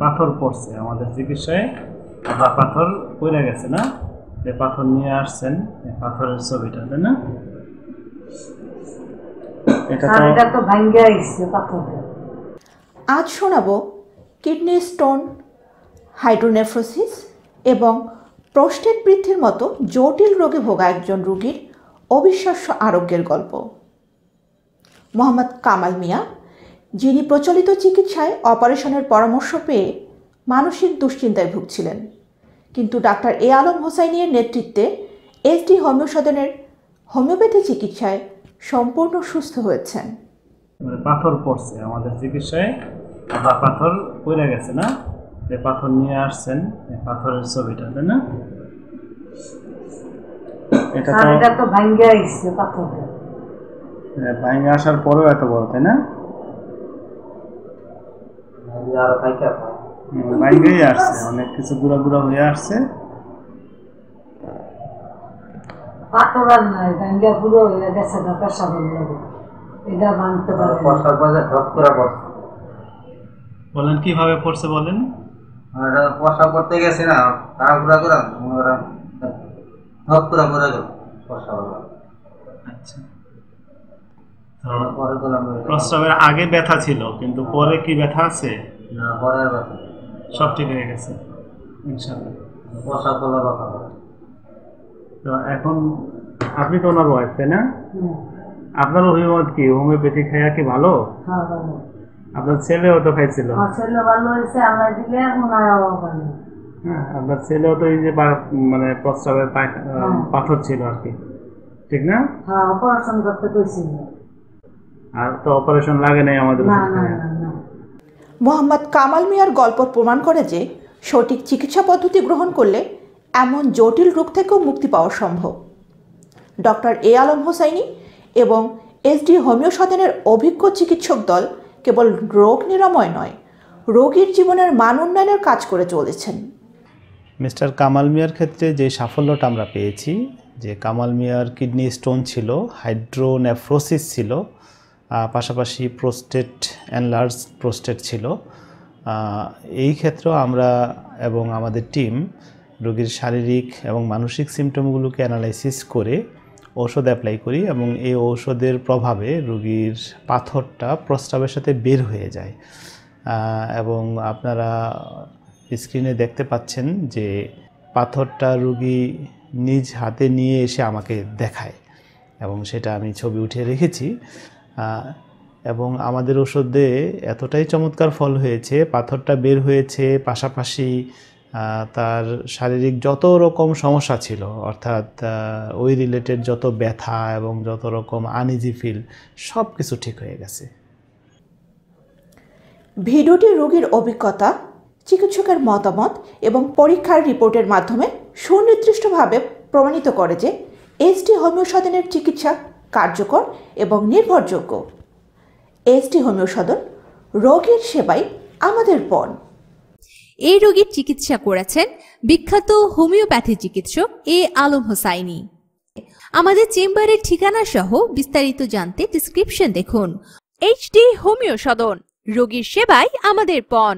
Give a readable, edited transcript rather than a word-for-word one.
পাথর পড়ছে আমাদের চিকিৎসায়, পাথর পড়ে গেছে না, এই পাথর নিয়ে আসছেন, এই পাথরের ছবিটা, তাই না? এটা তো ভাঙ্গা গেছে পাথর। আজ শোনাবো কিডনি স্টোন, হাইড্রোনেফ্রোসিস এবং প্রোস্টেট বৃদ্ধির মতো জটিল রোগে ভোগা একজন রোগীর অবিশ্বাস্য আরোগ্যের গল্প। মোহাম্মদ কামাল মিয়া, যিনি প্রচলিত চিকিৎসায় অপারেশনের পরামর্শ পেয়ে মানসিক দুশ্চিন্তায় ভুগছিলেন, কিন্তু ডাক্তার এ আলম হোসাইনির নেতৃত্বে এসডি হোমিও সদনের হোমিওপ্যাথি চিকিৎসায় সম্পূর্ণ সুস্থ হয়েছেন। পাথর পড়ছে আমাদের চিকিৎসায়, পাথর পড়ে গেছে না, এই পাথর নিয়ে আসছেন, এই পাথরের ছবিটা, তাই না? এটা তো ভাঙ্গা গেছে পাথর। ভাঙ্গা আসার পরেও এত বড়, তাই না? ভাঙ্গাই আসছে, অনেক কিছু গুঁড়া গুঁড়া হয়ে আসছে। পাথর আর নাই, ভাঙ্গা গুঁড়ো হয়ে গেছে, এটা মানতে পারে। বলেন কিভাবে পড়ছে বলেন। পশা করতে গেছি না, তাড়াহুড়া করে ধপ করে গেল পশা। আচ্ছা, প্রস্রাবের আগে ব্যথা ছিল, কিন্তু পরে কি ব্যথা আছে? না, পরে ব্যথা সব ঠিক হয়ে গেছে ইনশাআল্লাহ। পশা করলে ব্যথা। তো এখন আপনি তো ওনার ওয়াইফ, তাই না? আপনার অভিমত কি, হোমিওপ্যাথি খাইয়া কি ভালো? হ্যাঁ, ভালো। আপনার ছেলেও তো খাইছিল? ছেলে ভালো হয়েছে, আল্লাহ দিলে ওনারাও ভালো। হ্যাঁ, আপনার ছেলেও তো এই যে মানে প্রস্রাবের পাথর ছিল আর কি, ঠিক না? হ্যাঁ, অপারেশন করতে কইছিল। আর তো অপারেশন লাগে নাই আমাদের। না না না। মোহাম্মদ কামাল মিয়ার গল্প প্রমাণ করে যে সঠিক চিকিৎসা পদ্ধতি গ্রহণ করলে এমন জটিল রোগ থেকেও মুক্তি পাওয়া সম্ভব। ডক্টর এ আলম হোসাইনি এবং এসডি হোমিও সদনের অভিজ্ঞ চিকিৎসক দল কেবল রোগ নিরাময় নয়, রোগীর জীবনের মান উন্নয়নের কাজ করে চলেছেন। মিস্টার কামাল মিয়ার ক্ষেত্রে যে সাফল্যটা আমরা পেয়েছি, যে কামাল মিয়ার কিডনি স্টোন ছিল, হাইড্রোনেফ্রোসিস ছিল, পাশাপাশি প্রোস্টেট এনলার্জ প্রোস্টেট ছিল, এই ক্ষেত্রেও আমরা এবং আমাদের টিম রোগীর শারীরিক এবং মানসিক সিমটমগুলোকে অ্যানালাইসিস করে ঔষধ অ্যাপ্লাই করি, এবং এই ঔষধের প্রভাবে রোগীর পাথরটা প্রস্রাবের সাথে বের হয়ে যায়। এবং আপনারা স্ক্রিনে দেখতে পাচ্ছেন যে পাথরটা রোগী নিজ হাতে নিয়ে এসে আমাকে দেখায়, এবং সেটা আমি ছবি উঠিয়ে রেখেছি। এবং আমাদের ওষুধে এতটাই চমৎকার ফল হয়েছে, পাথরটা বের হয়েছে, পাশাপাশি তার শারীরিক যত রকম সমস্যা ছিল, অর্থাৎ ওই রিলেটেড যত ব্যথা এবং যত রকম আনইজি ফিল, সব কিছু ঠিক হয়ে গেছে। ভিডিওটি রোগীর অভিজ্ঞতা, চিকিৎসকের মতামত এবং পরীক্ষার রিপোর্টের মাধ্যমে সুনির্দিষ্টভাবে প্রমাণিত করে যে এসডি হোমিও সদনের চিকিৎসা কার্যকর এবং নির্ভরযোগ্য। এসডি হোমিও সদন, রোগীর সেবাই আমাদের পণ। এই রোগীর চিকিৎসা করেছেন বিখ্যাত হোমিওপ্যাথি চিকিৎসক এ আলম হোসাইনি। আমাদের চেম্বারের ঠিকানা সহ বিস্তারিত জানতে ডেসক্রিপশন দেখুন। এসডি হোমিও সদন, রোগীর সেবাই আমাদের পণ।